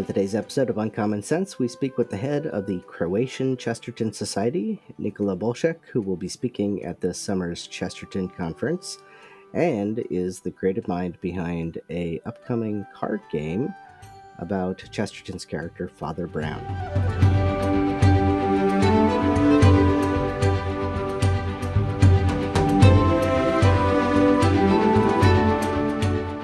today's episode of Uncommon Sense, we speak with the head of the Croatian Chesterton Society, Nikola Bolsec, who will be speaking at this summer's Chesterton Conference, and is the creative mind behind a upcoming card game about Chesterton's character, Father Brown.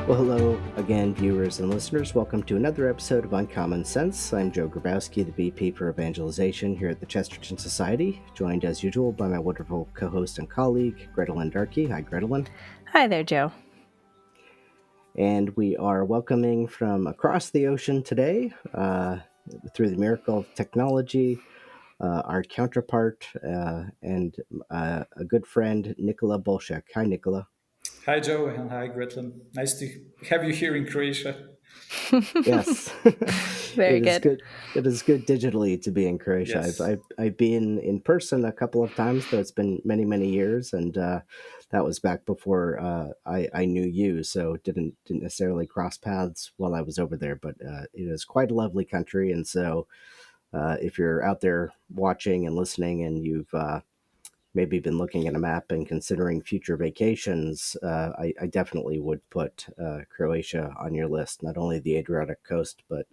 Well, hello again, viewers and listeners. Welcome to another episode of Uncommon Sense. I'm Joe Grabowski, the VP for Evangelization here at the Chesterton Society, joined as usual by my wonderful co-host and colleague, Grettelyn Darkey. Hi, Grettelyn. Hi there, Joe. And we are welcoming from across the ocean today, through the miracle of technology, our counterpart and a good friend, Nikola Bolsec. Hi, Nikola. Hi, Joe, and hi, Grettelyn. Nice to have you here in Croatia. Yes. Very It is good. It is good digitally to be in Croatia. Yes. I've been in person a couple of times, though it's been many, many years, and that was back before I knew you, so didn't necessarily cross paths while I was over there. But it is quite a lovely country, and so if you're out there watching and listening, and you've maybe been looking at a map and considering future vacations, I definitely would put Croatia on your list. Not only the Adriatic coast, but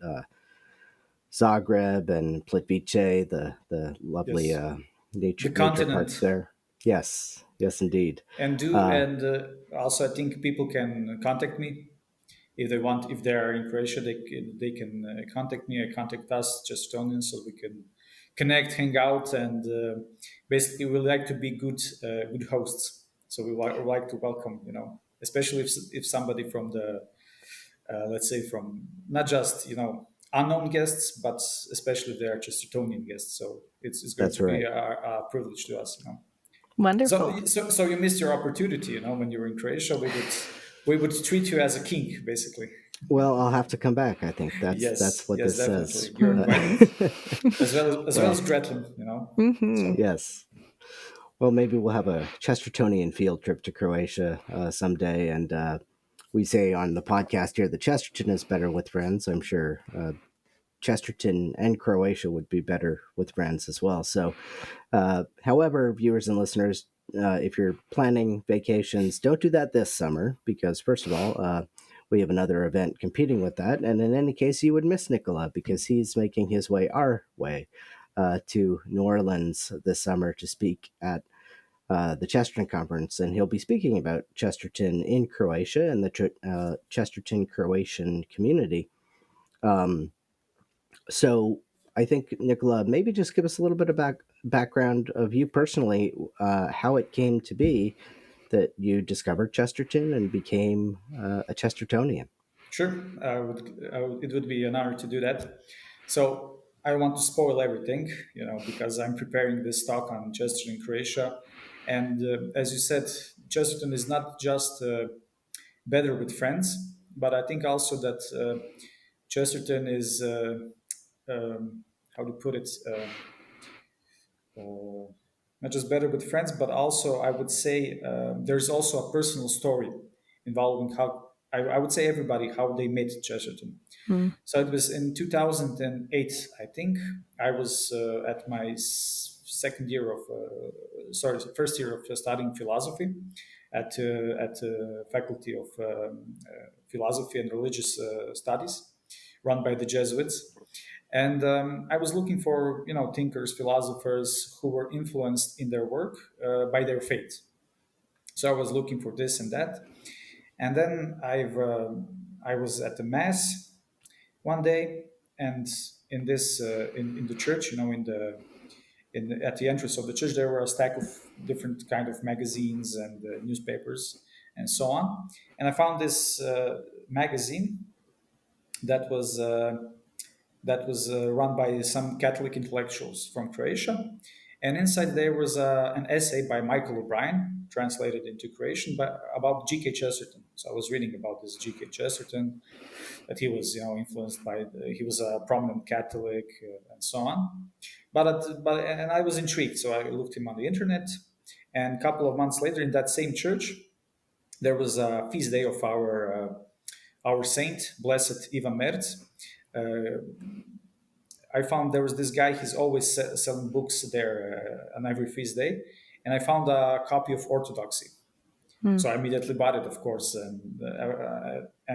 Zagreb and Plitvice, the lovely Yes. nature continent. parts there. Yes, indeed. And also, I think people can contact me if they want. If they are in Croatia, they can contact me or contact us, Chestertonians, so we can connect, hang out, and basically we like to be good hosts. So we like to welcome, especially if somebody from the let's say from not just unknown guests, but especially if they are Chestertonian guests. So it's going to be a privilege to us. Wonderful. So you missed your opportunity. When you were in Croatia, we would treat you as a king, basically. Well, I'll have to come back. I think that's what this definitely. says. You're invited, as well as Grettelyn. Mm-hmm. Yes. Well, maybe we'll have a Chestertonian field trip to Croatia someday, and we say on the podcast here that Chesterton is better with friends. I'm sure Chesterton and Croatia would be better with friends as well. So, however, viewers and listeners, if you're planning vacations, don't do that this summer because, first of all, we have another event competing with that. And in any case, you would miss Nikola because he's making his way our way to New Orleans this summer to speak at the Chesterton Conference, and he'll be speaking about Chesterton in Croatia and the Chesterton Croatian community. So I think, Nikola, maybe just give us a little bit of background of you personally, how it came to be that you discovered Chesterton and became a Chestertonian. Sure, it would be an honor to do that. So I want to spoil everything, because I'm preparing this talk on Chesterton in Croatia. And as you said, Chesterton is not just better with friends, but I think also that Chesterton is, how to put it, not just better with friends, but also I would say there's also a personal story involving how I would say everybody how they met Chesterton. So it was in 2008, I think. I was at my first year of studying philosophy at Faculty of Philosophy and Religious Studies, run by the Jesuits. And I was looking for thinkers, philosophers who were influenced in their work by their faith. So I was looking for this and that, and then I was at the mass one day, and in this in the church, at the entrance of the church, there were a stack of different kind of magazines and newspapers and so on. And I found this magazine that was run by some Catholic intellectuals from Croatia. And inside there was an essay by Michael O'Brien, translated into Croatian, about G.K. Chesterton. So I was reading about this G.K. Chesterton, that he was, influenced by. He was a prominent Catholic and so on. And I was intrigued, so I looked him on the internet. And a couple of months later, in that same church, there was a feast day of our saint, Blessed Ivan Merz. Uh, I found there was this guy. He's always selling books there on every feast day, and I found a copy of Orthodoxy. Hmm. So I immediately bought it, of course, and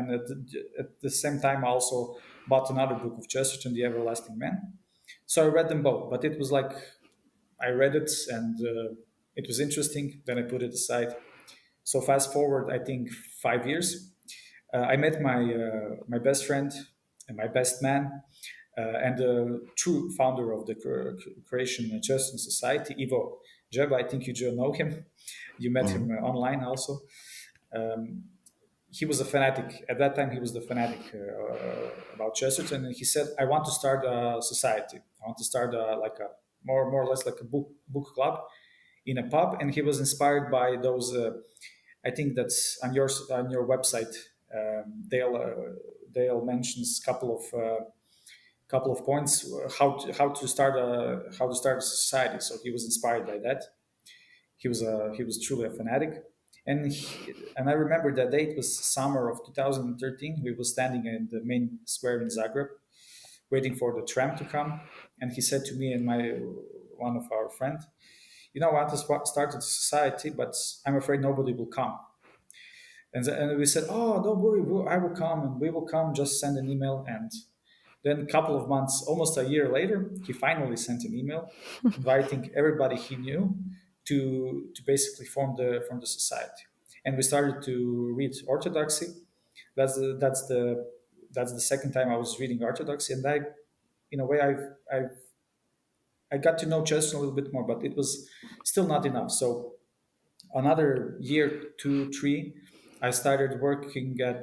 at the same time, I also bought another book of Chesterton, The Everlasting Man. So I read them both, but it was like I read it and it was interesting. Then I put it aside. So fast forward, I think 5 years. I met my best friend and my best man and the true founder of the Croatian Chesterton Society, Ivo Jeb. I think you do know him. You met Mhm. him online also. Um, he was a fanatic at that time. He was the fanatic about Chesterton, and he said, "I want to start a society. I want to start like a more or less like a book club in a pub." And he was inspired by those. I think that's on your website. Dale mentions couple of points how to start a society. So he was inspired by that. He was truly a fanatic, and I remember that day. It was summer of 2013. We were standing in the main square in Zagreb, waiting for the tram to come, and he said to me and my one of our friend, "You know, I want to start a society, but I'm afraid nobody will come." And we said, "Oh, don't worry, I will come, and we will come. Just send an email." And then a couple of months, almost a year later, he finally sent an email inviting everybody he knew to basically form the society. And we started to read Orthodoxy. That's the that's the that's the second time I was reading Orthodoxy, and in a way, I got to know Chesterton a little bit more, but it was still not enough. So another year, two, three, I started working at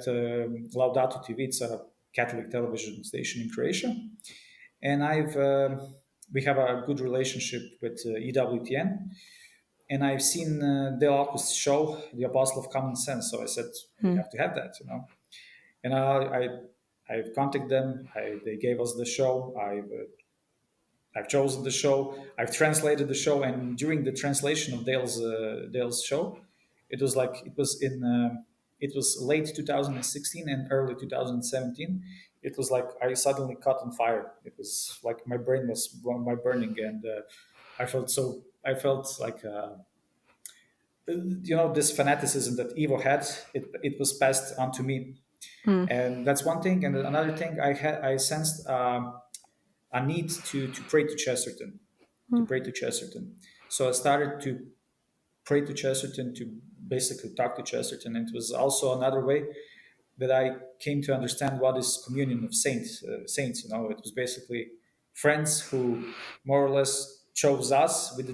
Laudato TV. It's a Catholic television station in Croatia, and we have a good relationship with EWTN, and I've seen Dale Alquist's show, The Apostle of Common Sense. So I said we Hmm. have to have that, you know. And I've contacted them. They gave us the show. I've chosen the show. I've translated the show, and during the translation of Dale's show, it was late 2016 and early 2017. It was like I suddenly caught on fire. It was like my brain was my burning, and I felt like this fanaticism that Evo had. It was passed on to me, Hmm. and that's one thing. And another thing, I sensed. A need to pray to Chesterton, to Hmm. pray to Chesterton. So I started to pray to Chesterton, to basically talk to Chesterton. And it was also another way that I came to understand what is communion of saints. Saints, you know, it was basically friends who more or less chose us. We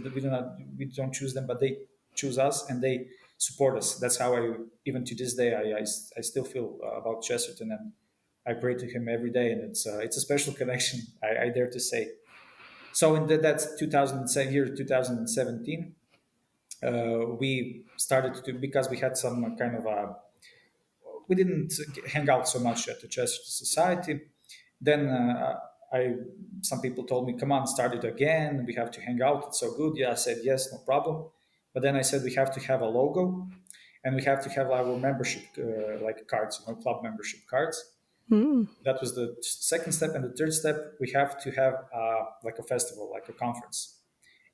don't choose them, but they choose us and they support us. That's how I, even to this day, I still feel about Chesterton, and I pray to him every day, and it's a special connection. I dare to say. So that's 2017. We started to, because we had some kind of a, we didn't hang out so much at the Chesterton Society. Then I some people told me, "Come on, start it again. We have to hang out. It's so good." Yeah, I said yes, no problem. But then I said we have to have a logo, and we have to have our membership like cards, you know, club membership cards. Hmm. That was the second step, and the third step, we have to have like a festival, like a conference.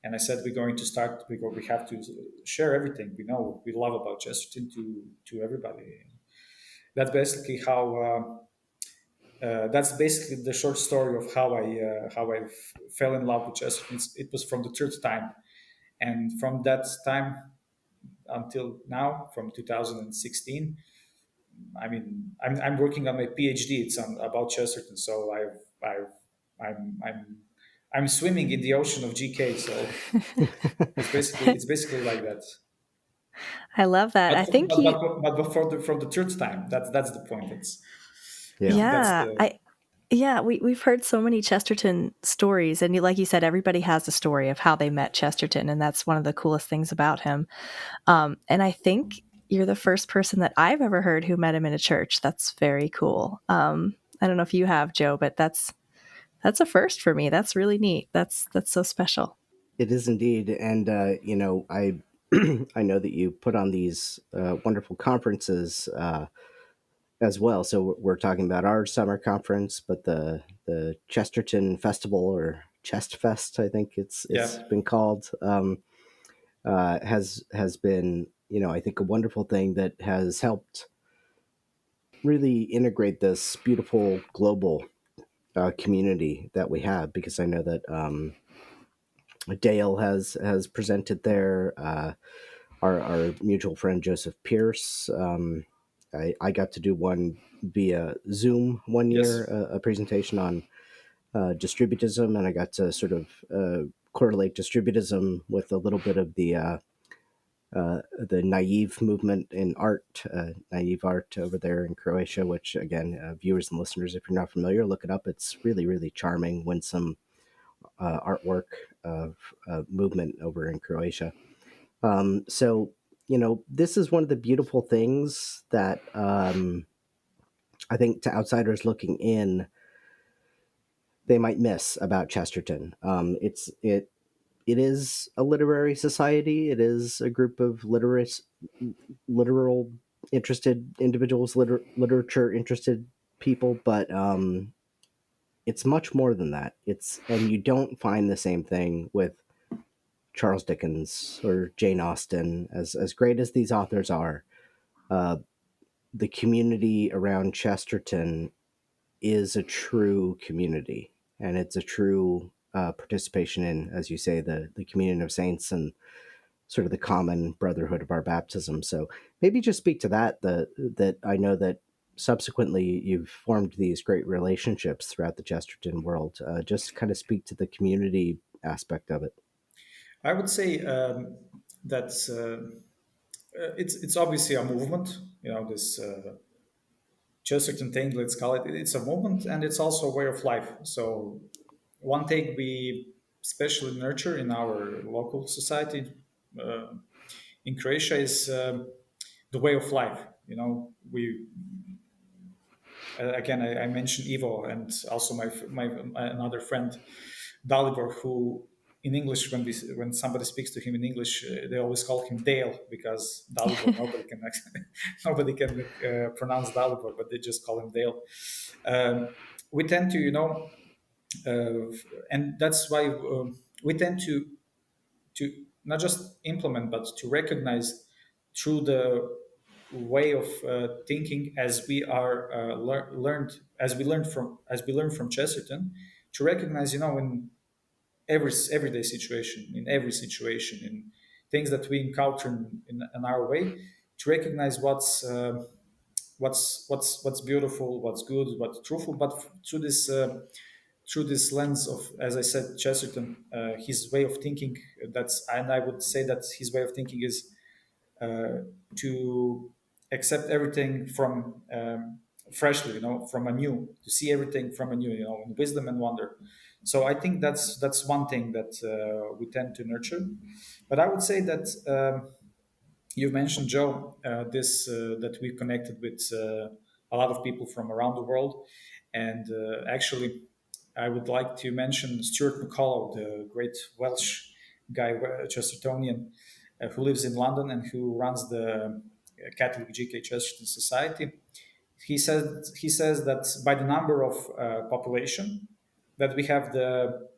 And I said we're going to start. We have to share everything we know, we love about Chesterton to everybody. That's basically how. That's basically the short story of how I fell in love with Chesterton. It was from the third time, and from that time until now, from 2016. I mean, I'm working on my PhD. It's about Chesterton, so I'm I'm swimming in the ocean of GK. So it's basically like that. I love that. But I think you, but before from the third time, that's the point. Yeah. That's yeah, the we've heard so many Chesterton stories, and like you said, everybody has a story of how they met Chesterton, and that's one of the coolest things about him. And I think you're the first person that I've ever heard who met him in a church. That's very cool. I don't know if you have, Joe, but that's a first for me. That's really neat. That's so special. It is indeed, and I I know that you put on these wonderful conferences. as well. So we're talking about our summer conference, but the Chesterton Festival, or Chest Fest, I think it's Yeah. been called, has been, I think, a wonderful thing that has helped really integrate this beautiful global community that we have. Because I know that Dale has presented there. Our mutual friend Joseph Pierce. I got to do one via Zoom one year, Yes. a presentation on distributism, and I got to sort of correlate distributism with a little bit of the naive movement in art, naive art over there in Croatia. Which, again, viewers and listeners, if you're not familiar, look it up. It's really, really charming, winsome artwork of movement over in Croatia. So, this is one of the beautiful things that I think, to outsiders looking in, they might miss about Chesterton. It is a literary society. It is a group of literal interested individuals, literature interested people, but it's much more than that. And you don't find the same thing with Charles Dickens or Jane Austen. As great as these authors are, uh, the community around Chesterton is a true community, and it's a true participation in, as you say, the communion of saints, and sort of the common brotherhood of our baptism. So maybe just speak to that. That I know that subsequently you've formed these great relationships throughout the Chesterton world. Just kind of speak to the community aspect of it. I would say that it's obviously a movement. This Chesterton thing, let's call it. It's a movement, and it's also a way of life. So one thing we especially nurture in our local society in Croatia is the way of life. We again, I mentioned Ivo, and also my another friend Dalibor, who in English, when somebody speaks to him in English, they always call him Dale, because Dalibor, nobody can nobody can pronounce Dalibor, but they just call him Dale. We tend to, uh, and that's why we tend to not just implement, but to recognize through the way of thinking, as we are learned, as we learn from Chesterton, to recognize, in everyday situation, in every situation, in things that we encounter in our way, to recognize what's beautiful, what's good, what's truthful, but through this lens of, as I said, Chesterton, his way of thinking. And I would say that his way of thinking is to accept everything from freshly, from anew, to see everything from anew, in wisdom and wonder. So I think that's one thing that we tend to nurture. But I would say that you mentioned, Joe, this that we connected with a lot of people from around the world, and actually, I would like to mention Stuart McCullough, the great Welsh guy, Chestertonian, who lives in London and who runs the Catholic GK Chesterton Society. He says that by the number of population, that we have the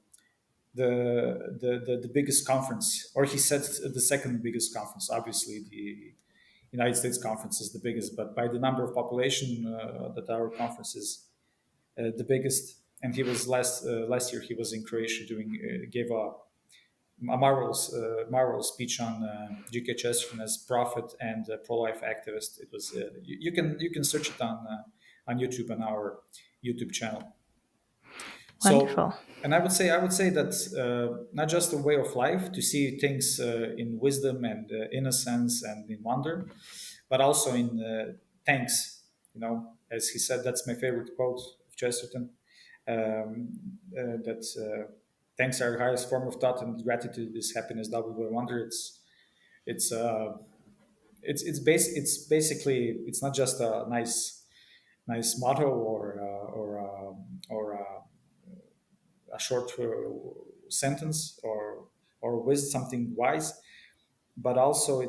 biggest conference, or he said the second biggest conference. Obviously, the United States conference is the biggest, but by the number of population, that our conference is the biggest. And he was last year. He was in Croatia doing gave a marvelous speech on G.K. Chesterton as prophet and pro-life activist. It was you can search it on YouTube, on our YouTube channel. Wonderful. So, and I would say that not just a way of life to see things in wisdom and innocence and in wonder, but also in thanks. As he said, that's my favorite quote of Chesterton. That thanks are the highest form of thought, and gratitude is happiness doubled by wonder. It's uh, it's basically, it's not just a nice motto, or a short sentence, or with something wise, but also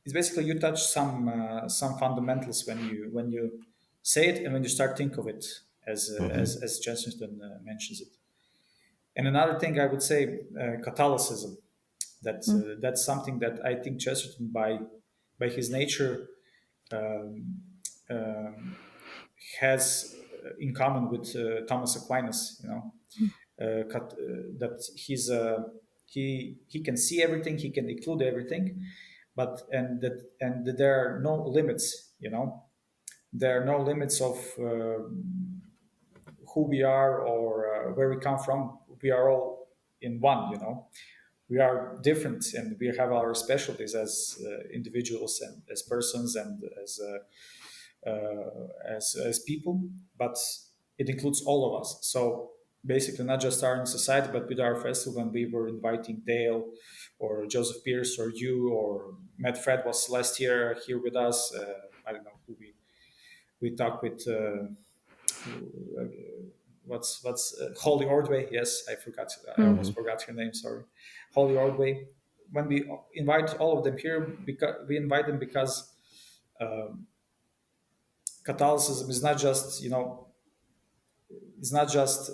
it's basically you touch some fundamentals when you say it and when you start think of it Hmm. as Chesterton mentions it. And another thing I would say, Catholicism. Mm. That's something that I think Chesterton, by his nature, um, um, has in common with Thomas Aquinas. That he can see everything, he can include everything, but and that there are no limits. There are no limits of who we are or where we come from. We are all in one. We are different and we have our specialties as individuals and as persons and as people, but it includes all of us. So basically, not just our in society, but with our festival, when we were inviting Dale or Joseph Pierce or you or Matt Fred was last year here with us. I don't know who we talked with. What's Holly Ordway? Yes, I forgot. I Mm. almost forgot her name. Sorry, Holly Ordway. When we invite all of them here, because we invite them because um, Catholicism is not just it's not just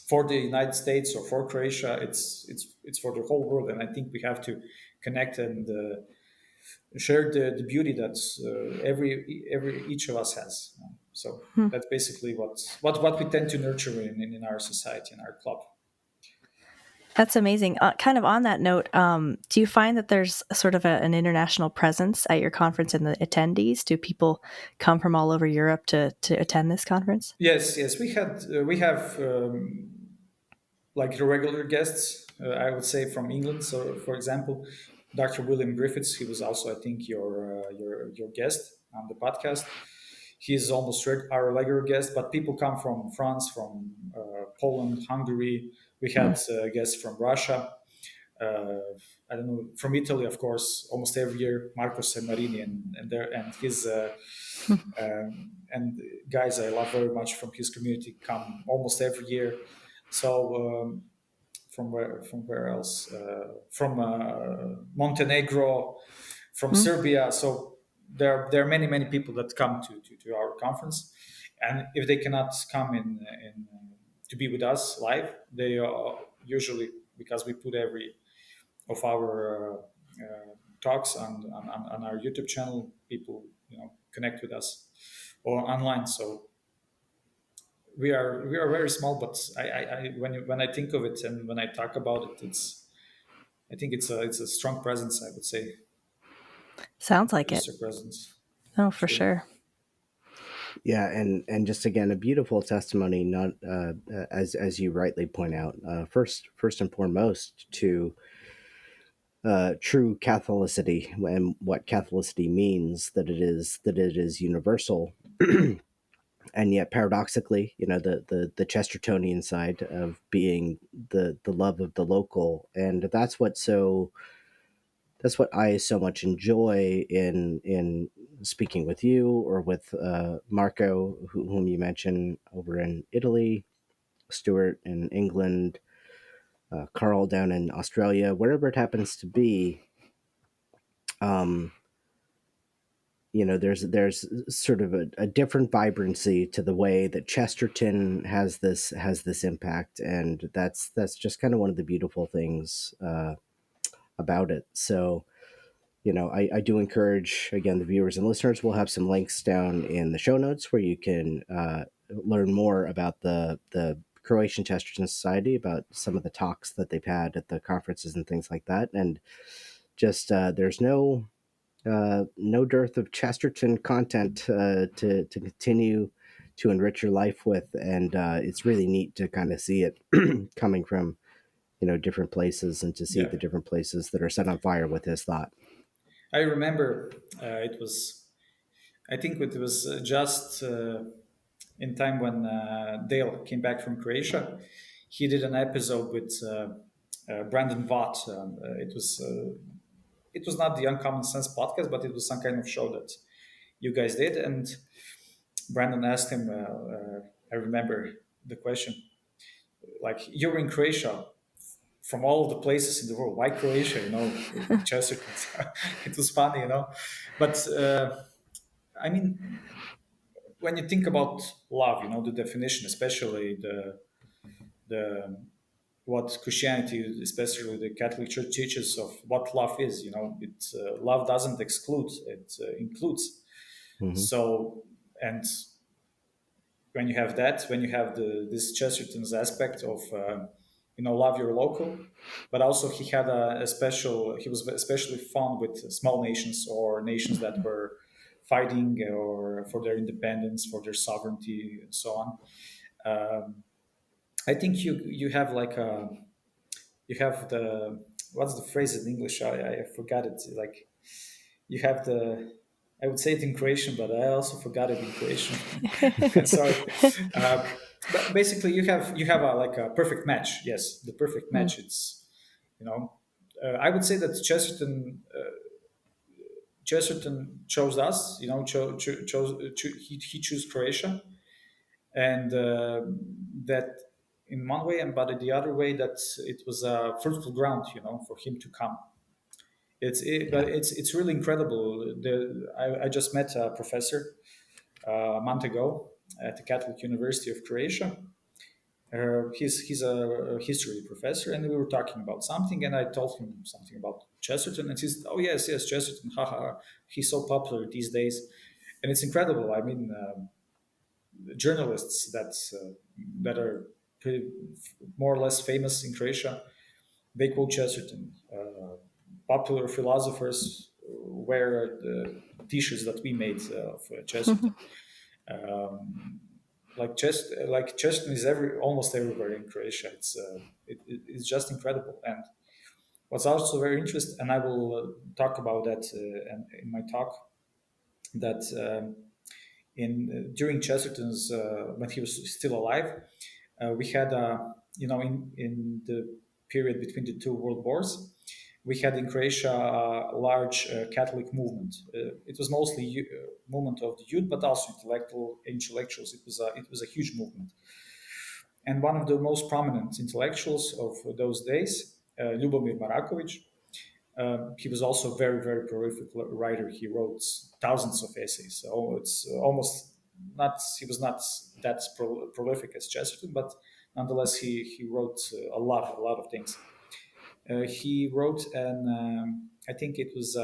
for the United States or for Croatia. It's for the whole world, and I think we have to connect and share the beauty that every each of us has. So Mm. that's basically what we tend to nurture in our society, in our club. That's amazing. Kind of on that note, do you find that there's sort of an international presence at your conference and the attendees? Do people come from all over Europe to attend this conference? Yes, yes, we have like the regular guests. I would say from England. So, for example, Dr. William Griffiths. He was also, I think, your guest on the podcast. He's almost our regular guest, but people come from France, from Poland, Hungary. We Mm. had guests from Russia. Uh, I don't know, from Italy, of course. Almost every year, Marco Semarini and his and guys I love very much from his community come almost every year. So from where else? From Montenegro, from Mm. Serbia. So there are many people that come to our conference, and if they cannot come in to be with us live, they usually, because we put every of our talks on our YouTube channel, people connect with us or online. So we are very small, but when I think of it and when I talk about it, I think it's a strong presence. I would say Sounds like it. register presence. Oh, for Sure. sure. Yeah, and just again a beautiful testimony, not as you rightly point out, first and foremost to true Catholicity and what Catholicity means, that it is universal, and yet paradoxically, the Chestertonian side of being the love of the local, and that's what I so much enjoy in speaking with you or with Marco, whom you mentioned over in Italy, Stuart in England, Carl down in Australia, wherever it happens to be. Um, there's sort of a different vibrancy to the way that Chesterton has this impact, and that's just kind of one of the beautiful things about it. So I do encourage, again, the viewers and listeners. We'll have some links down in the show notes where you can learn more about the Croatian Chesterton Society, about some of the talks that they've had at the conferences and things like that. And just there's no dearth of Chesterton content to continue to enrich your life with, and it's really neat to kind of see it coming from different places, and to see Yeah, the different places that are set on fire with his thought. I remember it was. I think it was just in time when Dale came back from Croatia. He did an episode with Brandon Vaught. It was not the Uncommon Sense podcast, but it was some kind of show that you guys did. And Brandon asked him, I remember the question, like, you're in Croatia from all of the places in the world. Why Croatia? Chesterton. It was funny, But I mean, when you think about love, the definition, especially the what Christianity, especially the Catholic Church, teaches of what love is. It's love doesn't exclude; it includes. Hmm. So, and when you have that, when you have this Chesterton's aspect of love your local, but also he had a special. He was especially fond with small nations or nations that were fighting or for their independence, for their sovereignty, and so on. Um, I think you have like you have the what's the phrase in English? I forgot it. Like you have the I would say it in Croatian, but I also forgot it in Croatian. Sorry. But basically, you have like a perfect match. Yes, the perfect Mm. match. It's you know. I would say that Chesterton chose us. He chose Croatia, and that in one way, and but in the other way that it was a fruitful ground, for him to come. Yeah. But it's really incredible. I just met a professor a month ago at the Catholic University of Croatia. He's a history professor, and we were talking about something, and I told him something about Chesterton, and he said, "Oh yes, Chesterton, haha, he's so popular these days," and it's incredible. I mean, journalists that are pretty, more or less famous in Croatia, they quote Chesterton. Popular philosophers wear the T-shirts that we made of Chesterton. Um, like Chesterton is almost everywhere in Croatia. It's just incredible. And what's also very interesting, and I will talk about that in my talk, that in during Chesterton's when he was still alive, we had in the period between the two world wars, we had in Croatia a large Catholic movement. It was mostly movement of the youth, but also intellectuals. It was a huge movement, and one of the most prominent intellectuals of those days, Ljubomir Maraković. He was also a very, very prolific writer. He wrote thousands of essays. So it's almost not, he was not that prolific as Chesterton, but nonetheless, he wrote a lot of things. He wrote I think it was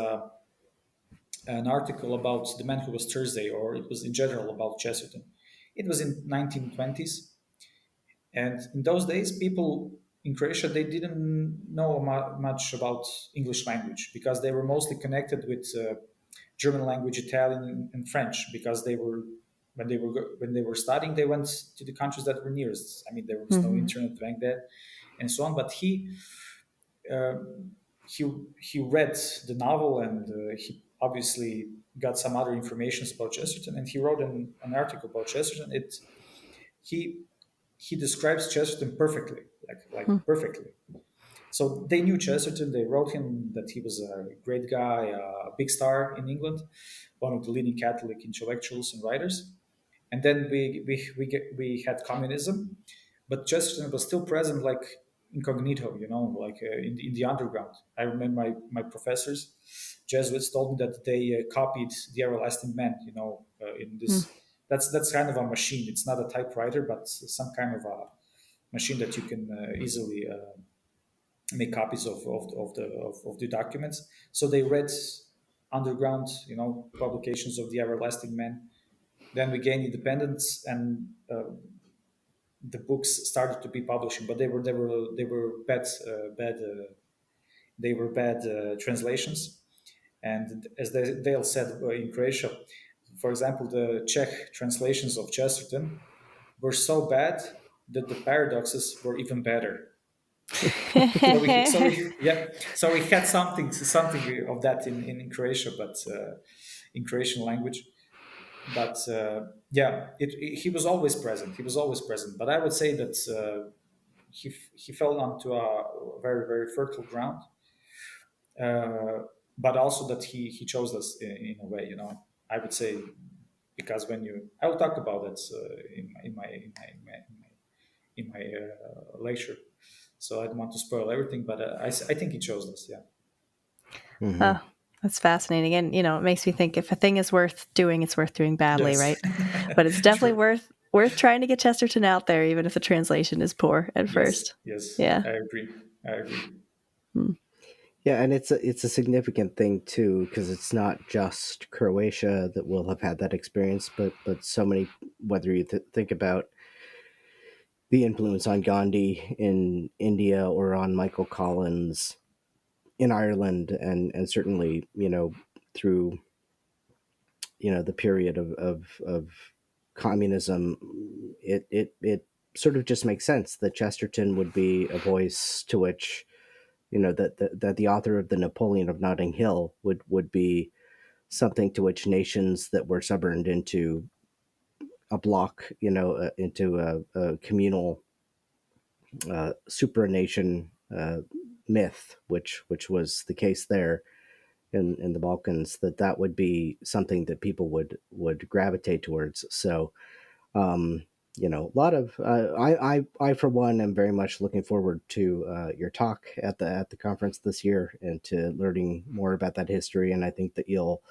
an article about the man who was Thursday, or it was in general about Chesterton. It was in 1920s, and in those days, people in Croatia, they didn't know much about English language because they were mostly connected with German language, Italian, and French. Because when they were studying, they went to the countries that were nearest. I mean, there was no Hmm. internet back then, and so on. But uh, he read the novel, and he obviously got some other information about Chesterton, and he wrote an article about Chesterton. He he describes Chesterton perfectly, like perfectly. So they knew Chesterton. They wrote him that he was a great guy, a big star in England, one of the leading Catholic intellectuals and writers. And then we had communism, but Chesterton was still present, like incognito, like in the underground. I remember my professors, Jesuits, told me that they copied the Everlasting Man, in this. That's kind of a machine. It's not a typewriter, but some kind of a machine that you can easily make copies of the documents. So they read underground, publications of the Everlasting Man. Then we gained independence, and the books started to be publishing, but they were bad translations. And as Dale said in Croatia, for example, the Czech translations of Chesterton were so bad that the paradoxes were even better. So we had something of that in Croatia, but in Croatian language. But yeah, he was always present. He was always present. But I would say that he fell onto a very, very fertile ground. But also that he chose us in a way. I would say, because I will talk about that in my lecture. So I don't want to spoil everything, but I think it shows this. Yeah. Hmm. Oh, that's fascinating. And, it makes me think if a thing is worth doing, it's worth doing badly, Yes. right? But it's definitely True. worth trying to get Chesterton out there, even if the translation is poor at Yes. first. Yes. Yeah. I agree. I agree. Hmm. Yeah, and it's a significant thing too, because it's not just Croatia that will have had that experience, but so many. Whether you think about the influence on Gandhi in India or on Michael Collins in Ireland, and certainly through the period of communism, it sort of just makes sense that Chesterton would be a voice to which that the author of the Napoleon of Notting Hill would be something to which nations that were suburned into a block, into a communal supranation myth, which was the case there in the Balkans, that would be something that people would gravitate towards. So, a lot of I for one am very much looking forward to your talk at the conference this year and to learning more about that history. And I think that you'll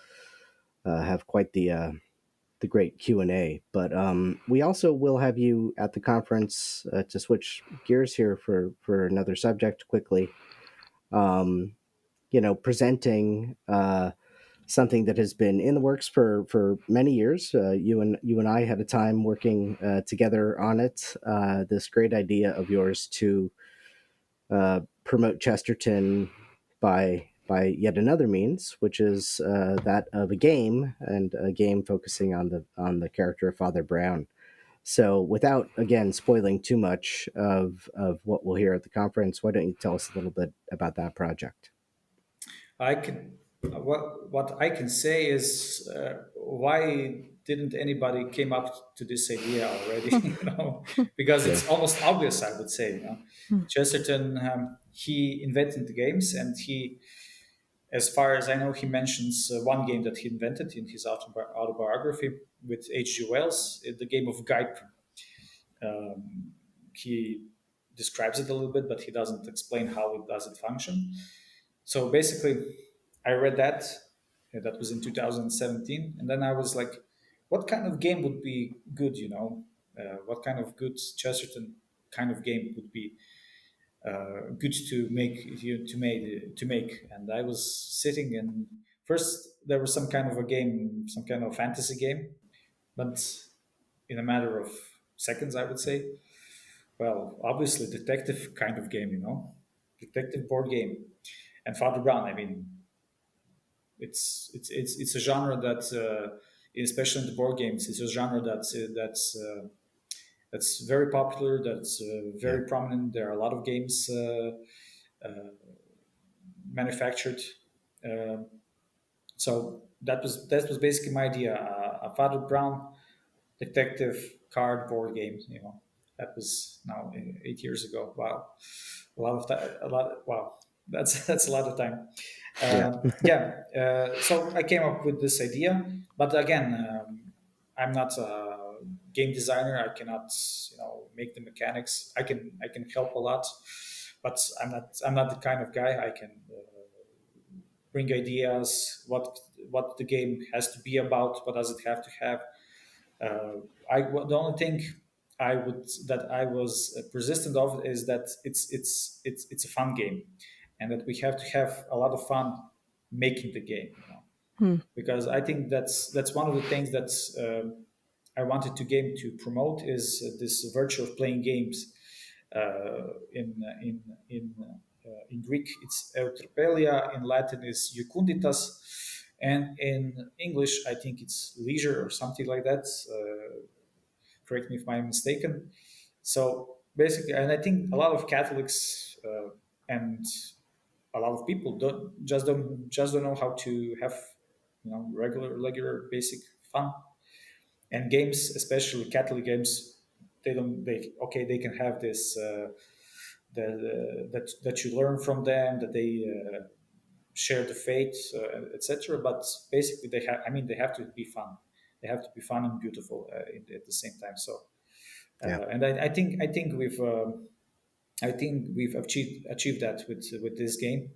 have quite the great Q&A. But we also will have you at the conference to switch gears here for another subject quickly. Um, presenting something that has been in the works for many years. You and I had a time working together on it. This great idea of yours to promote Chesterton by yet another means, which is that of a game, and a game focusing on the character of Father Brown. So, without again spoiling too much of what we'll hear at the conference, why don't you tell us a little bit about that project? I can. What I can say is why didn't anybody came up to this idea already? Because Sure. it's almost obvious. I would say. Chesterton he invented the games, and he, as far as I know, he mentions one game that he invented in his autobiography with H.G. Wells, the game of Geiger. Um, he describes it a little bit, but he doesn't explain how it does it function. So basically, I read that. That was in 2017, and then I was like, "What kind of game would be good? What kind of good Chesterton kind of game would be good to make to make?" And I was sitting, and first there was some kind of a game, some kind of fantasy game, but in a matter of seconds, I would say, well, obviously detective kind of game, detective board game. And Father Brown, I mean, it's a genre that, especially in the board games, it's a genre that's very popular, that's Yeah. very prominent. There are a lot of games manufactured. Uh, so that was basically my idea. A Father Brown detective card board game. That was now 8 years ago. Wow, a lot of time. A lot. Wow, that's a lot of time. Yeah. Yeah. So I came up with this idea, but again, I'm not a game designer. I cannot, make the mechanics. I can help a lot, but I'm not the kind of guy. I can bring ideas. What the game has to be about. What does it have to have? The only thing I was persistent of is that it's a fun game, and that we have to have a lot of fun making the game. Hmm. Because I think that's one of the things that I wanted to game to promote is this virtue of playing games. In Greek, it's eutropelia. In Latin, is jucunditas. And in English, I think it's leisure or something like that. Correct me if I'm mistaken. So basically, and I think a lot of Catholics and a lot of people don't know how to have regular basic fun, and games, especially Catholic games, they can have this that you learn from them, that they share the faith, etc. But basically, they have to be fun. They have to be fun and beautiful at the same time. So, Yeah. and I think with I think we've achieved that with this game.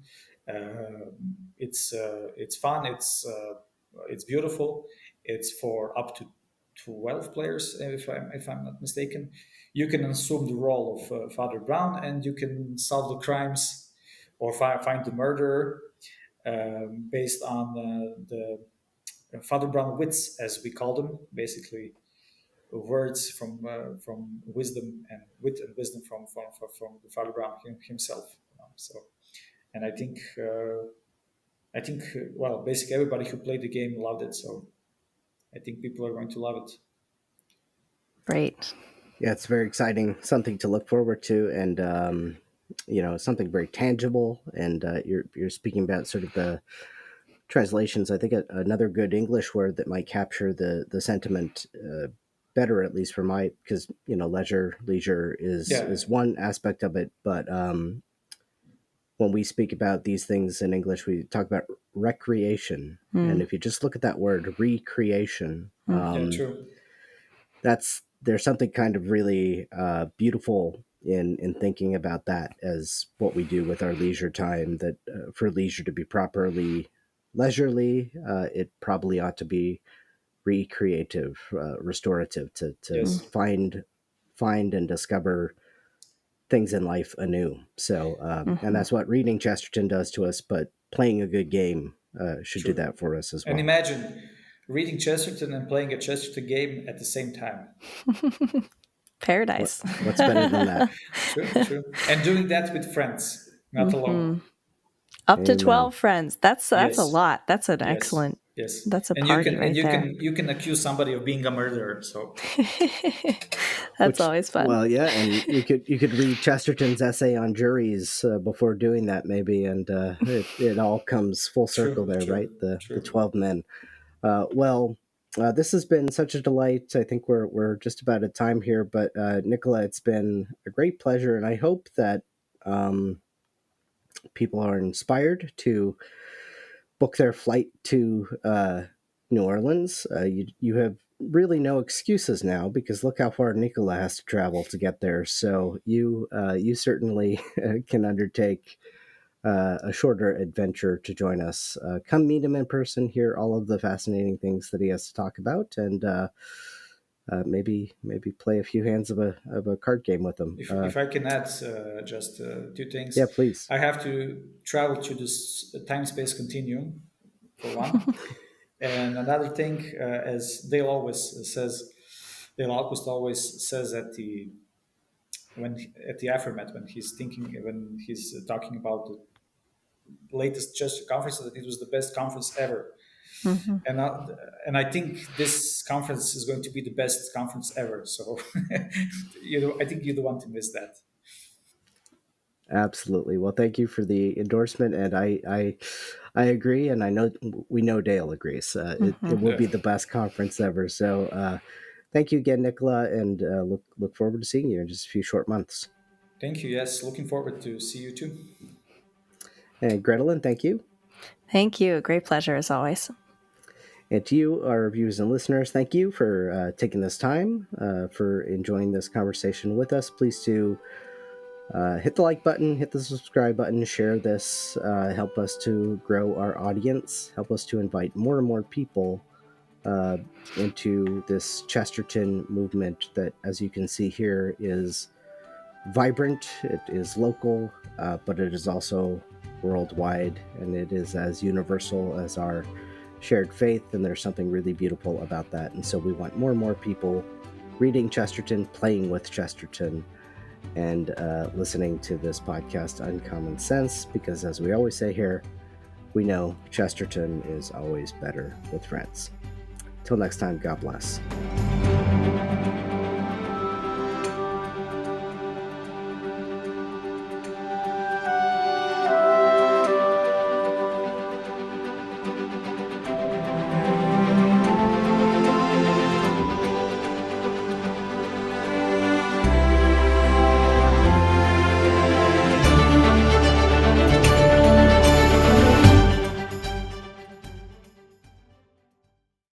It's fun. It's beautiful. It's for up to 12 players, if I'm not mistaken. You can assume the role of Father Brown, and you can solve the crimes or find the murderer based on the Father Brown wits, as we call them, basically words from wisdom and wit and wisdom from the Father Brown himself. So, and I think well, basically everybody who played the game loved it. So I think people are going to love it. Great. Yeah, it's very exciting, something to look forward to, and something very tangible. And you're speaking about sort of the translations. I think another good English word that might capture the sentiment better, at least for my, because leisure Yeah. is one aspect of it, but when we speak about these things in English, we talk about recreation. And Mm. if you just look at that word, recreation, Yeah. True. there's something kind of really beautiful in thinking about that as what we do with our leisure time. That for leisure to be properly leisurely, it probably ought to be recreative, restorative, to Mm. Yes. find and discover things in life anew. So, and Mm-hmm. that's what reading Chesterton does to us. But playing a good game should do True. that for us as And well. imagine reading Chesterton and playing a Chesterton game at the same time. Paradise. What's better than that? True. True. And doing that with friends, not alone. Hmm. Up to Amen. 12 friends. That's a Yes. lot. That's an Yes. excellent. Yes. That's a And you party can and right you there. can you can accuse somebody of being a murderer. So That's Which, always fun. well, yeah, and you could read Chesterton's essay on juries before doing that, maybe, and it all comes full circle true. there, right? True. The True. 12 men. Well, this has been such a delight. I think we're just about at time here, but Nikola, it's been a great pleasure, and I hope that um, people are inspired to book their flight to New Orleans. You have really no excuses now because look how far Nikola has to travel to get there. So you certainly can undertake a shorter adventure to join us. Come meet him in person, hear all of the fascinating things that he has to talk about, and maybe play a few hands of a card game with him. If I can add just two Yeah, things, please. I have to travel to this time space continuum for one, and another thing, as Dale always says at the at the aftermath when he's talking about the latest Chester conference that it was the best conference ever, Hmm. and I, and I think this conference is going to be the best conference ever. So I think you don't want to miss that. Absolutely. Well, thank you for the endorsement, and I agree, and I know we know Dale agrees. It Hmm. will Yeah. be the best conference ever. So, thank you again, Nicola, and look forward to seeing you in just a few short months. Thank you. Yes, looking forward to see you too. And Grettelyn, thank you, Thank you. Great pleasure as always. and to you, our viewers and listeners, thank you for taking this time for enjoying this conversation with us. Please do. Hit the like button, hit the subscribe button, share this, help us to grow our audience, help us to invite more and more people uh, into this Chesterton movement that, as you can see here, is vibrant, it is local, but it is also worldwide, and it is as universal as our shared faith, and there's something really beautiful about that. And so we want more and more people reading Chesterton, playing with Chesterton, and listening to this podcast, Uncommon Sense, because as we always say here, we know Chesterton is always better with friends. Till next time, God bless.